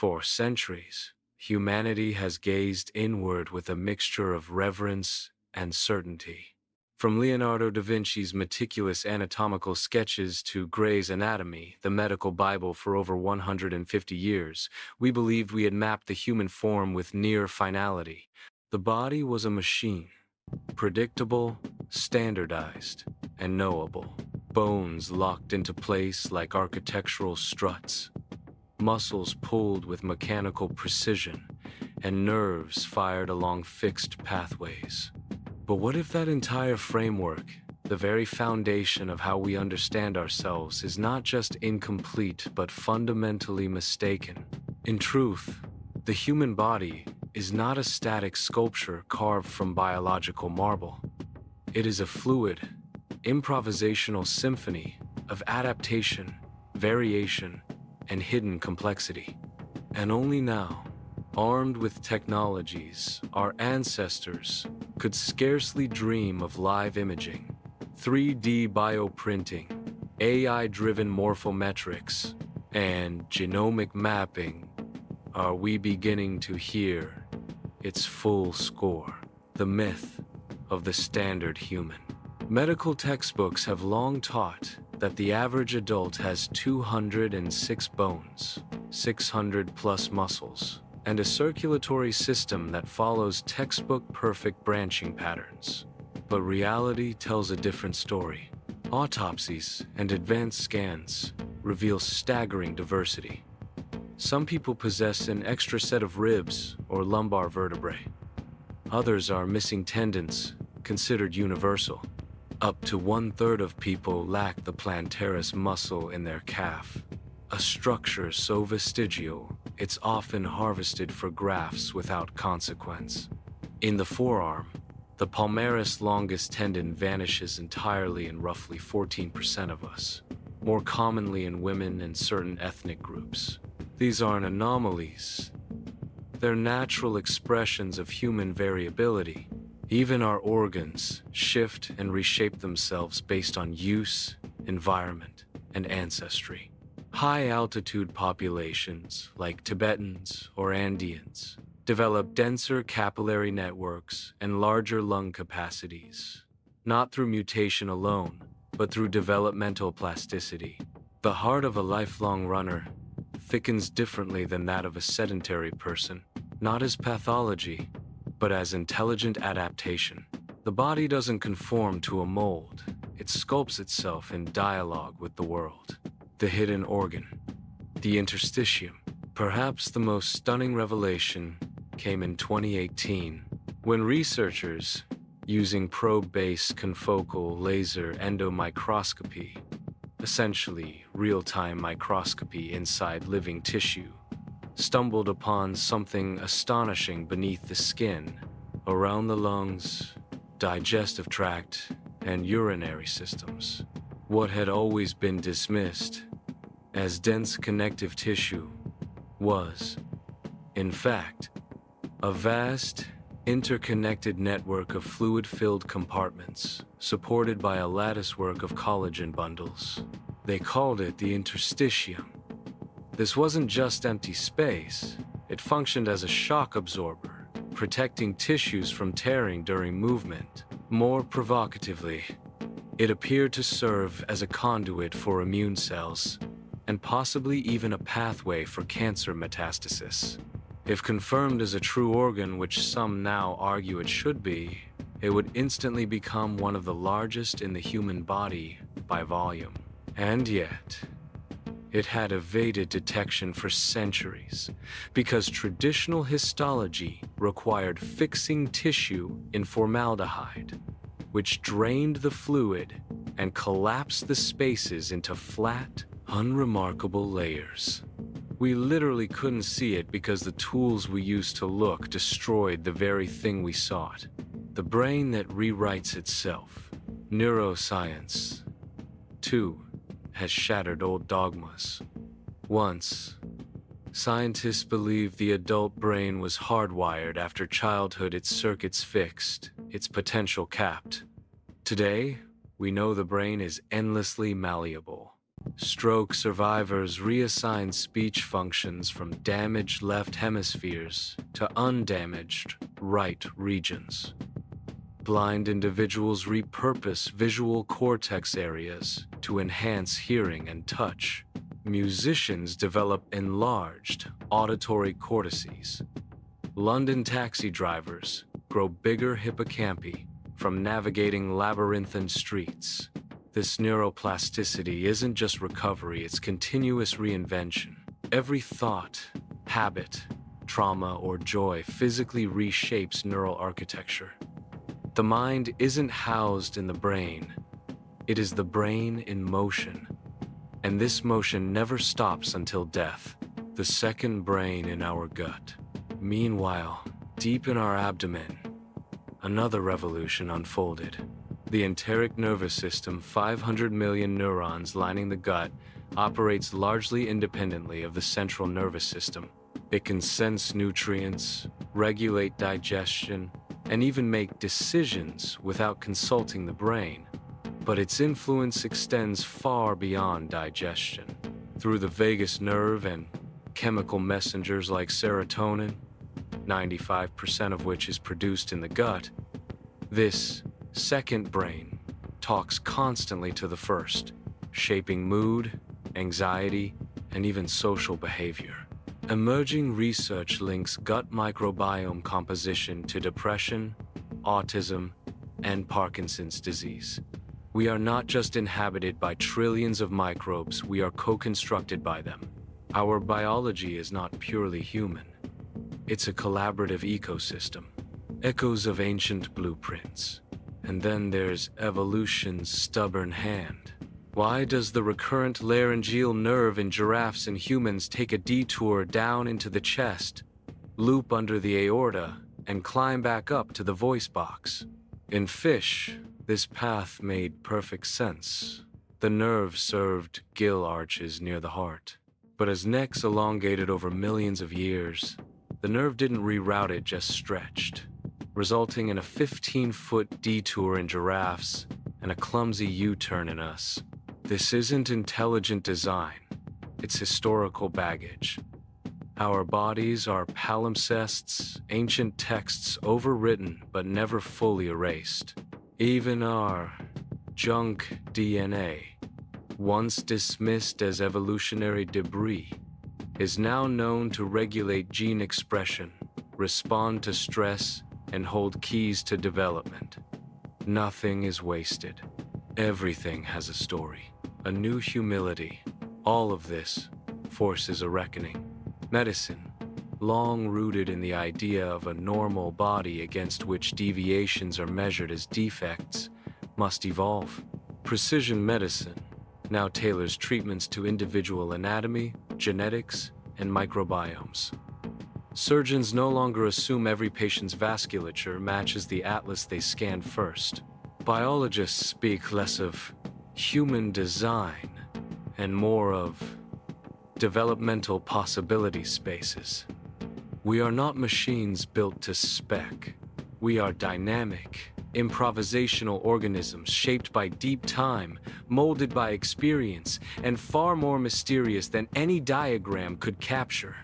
For centuries, humanity has gazed inward with a mixture of reverence and certainty. From Leonardo da Vinci's meticulous anatomical sketches to Gray's Anatomy, the medical Bible for over 150 years, we believed we had mapped the human form with near finality. The body was a machine, predictable, standardized, and knowable. Bones locked into place like architectural struts, muscles pulled with mechanical precision, and nerves fired along fixed pathways. But what if that entire framework, the very foundation of how we understand ourselves, is not just incomplete but fundamentally mistaken? In truth, the human body is not a static sculpture carved from biological marble. It is a fluid, improvisational symphony of adaptation, variation, and hidden complexity. And only now, armed with technologies our ancestors could scarcely dream of live imaging, 3D bioprinting, AI-driven morphometrics, and genomic mapping, are we beginning to hear its full score, the myth of the standard human. Medical textbooks have long taught that the average adult has 206 bones, 600 plus muscles, and a circulatory system that follows textbook-perfect branching patterns. But reality tells a different story. Autopsies and advanced scans reveal staggering diversity. Some people possess an extra set of ribs or lumbar vertebrae. Others are missing tendons, considered universal. Up to 1/3 of people lack the plantaris muscle in their calf, a structure so vestigial it's often harvested for grafts without consequence. In the forearm, the palmaris longus tendon vanishes entirely in roughly 14% of us, more commonly in women and certain ethnic groups. These aren't anomalies. They're natural expressions of human variability. Even our organs shift and reshape themselves based on use, environment, and ancestry. High-altitude populations, like Tibetans or Andeans, develop denser capillary networks and larger lung capacities, not through mutation alone, but through developmental plasticity. The heart of a lifelong runner thickens differently than that of a sedentary person, not as pathology, but as intelligent adaptation. The body doesn't conform to a mold. It sculpts itself in dialogue with the world. The hidden organ, the interstitium. Perhaps the most stunning revelation came in 2018, when researchers, using probe-based confocal laser endomicroscopy, essentially real-time microscopy inside living tissue, stumbled upon something astonishing beneath the skin, around the lungs, digestive tract, and urinary systems. What had always been dismissed as dense connective tissue was, in fact, a vast, interconnected network of fluid-filled compartments supported by a latticework of collagen bundles. They called it the interstitium. This wasn't just empty space. It functioned as a shock absorber, protecting tissues from tearing during movement. More provocatively, it appeared to serve as a conduit for immune cells, and possibly even a pathway for cancer metastasis. If confirmed as a true organ, which some now argue it should be, it would instantly become one of the largest in the human body by volume. And yet, it had evaded detection for centuries because traditional histology required fixing tissue in formaldehyde, which drained the fluid and collapsed the spaces into flat, unremarkable layers. We literally couldn't see it because the tools we used to look destroyed the very thing we sought. The brain that rewrites itself. Neuroscience, too, has shattered old dogmas. Once, scientists believed the adult brain was hardwired after childhood, its circuits fixed, its potential capped. Today, we know the brain is endlessly malleable. Stroke survivors reassign speech functions from damaged left hemispheres to undamaged right regions. Blind individuals repurpose visual cortex areas to enhance hearing and touch. Musicians develop enlarged auditory cortices. London taxi drivers grow bigger hippocampi from navigating labyrinthine streets. This neuroplasticity isn't just recovery, it's continuous reinvention. Every thought, habit, trauma, or joy physically reshapes neural architecture. The mind isn't housed in the brain. It is the brain in motion. And this motion never stops until death, the second brain in our gut. Meanwhile, deep in our abdomen, another revolution unfolded. The enteric nervous system, 500 million neurons lining the gut, operates largely independently of the central nervous system. It can sense nutrients, regulate digestion, and even make decisions without consulting the brain. But its influence extends far beyond digestion. Through the vagus nerve and chemical messengers like serotonin, 95% of which is produced in the gut, this second brain talks constantly to the first, shaping mood, anxiety, and even social behavior. Emerging research links gut microbiome composition to depression, autism, and Parkinson's disease. We are not just inhabited by trillions of microbes, we are co-constructed by them. Our biology is not purely human. It's a collaborative ecosystem, echoes of ancient blueprints. And then there's evolution's stubborn hand. Why does the recurrent laryngeal nerve in giraffes and humans take a detour down into the chest, loop under the aorta, and climb back up to the voice box? In fish, this path made perfect sense. The nerve served gill arches near the heart. But as necks elongated over millions of years, the nerve didn't reroute, it just stretched, resulting in a 15-foot detour in giraffes and a clumsy U-turn in us. This isn't intelligent design, it's historical baggage. Our bodies are palimpsests, ancient texts overwritten but never fully erased. Even our junk DNA, once dismissed as evolutionary debris, is now known to regulate gene expression, respond to stress, and hold keys to development. Nothing is wasted. Everything has a story, a new humility. All of this forces a reckoning. Medicine, long rooted in the idea of a normal body against which deviations are measured as defects, must evolve. Precision medicine now tailors treatments to individual anatomy, genetics, and microbiomes. Surgeons no longer assume every patient's vasculature matches the atlas they scanned first. Biologists speak less of human design and more of developmental possibility spaces. We are not machines built to spec. We are dynamic, improvisational organisms shaped by deep time, molded by experience, and far more mysterious than any diagram could capture.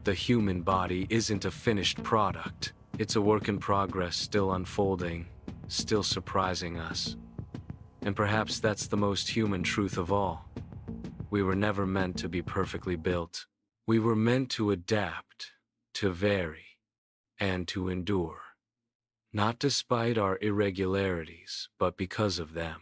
The human body isn't a finished product. It's a work in progress, still unfolding, still surprising us. And perhaps that's the most human truth of all. We were never meant to be perfectly built. We were meant to adapt, to vary, and to endure. Not despite our irregularities, but because of them.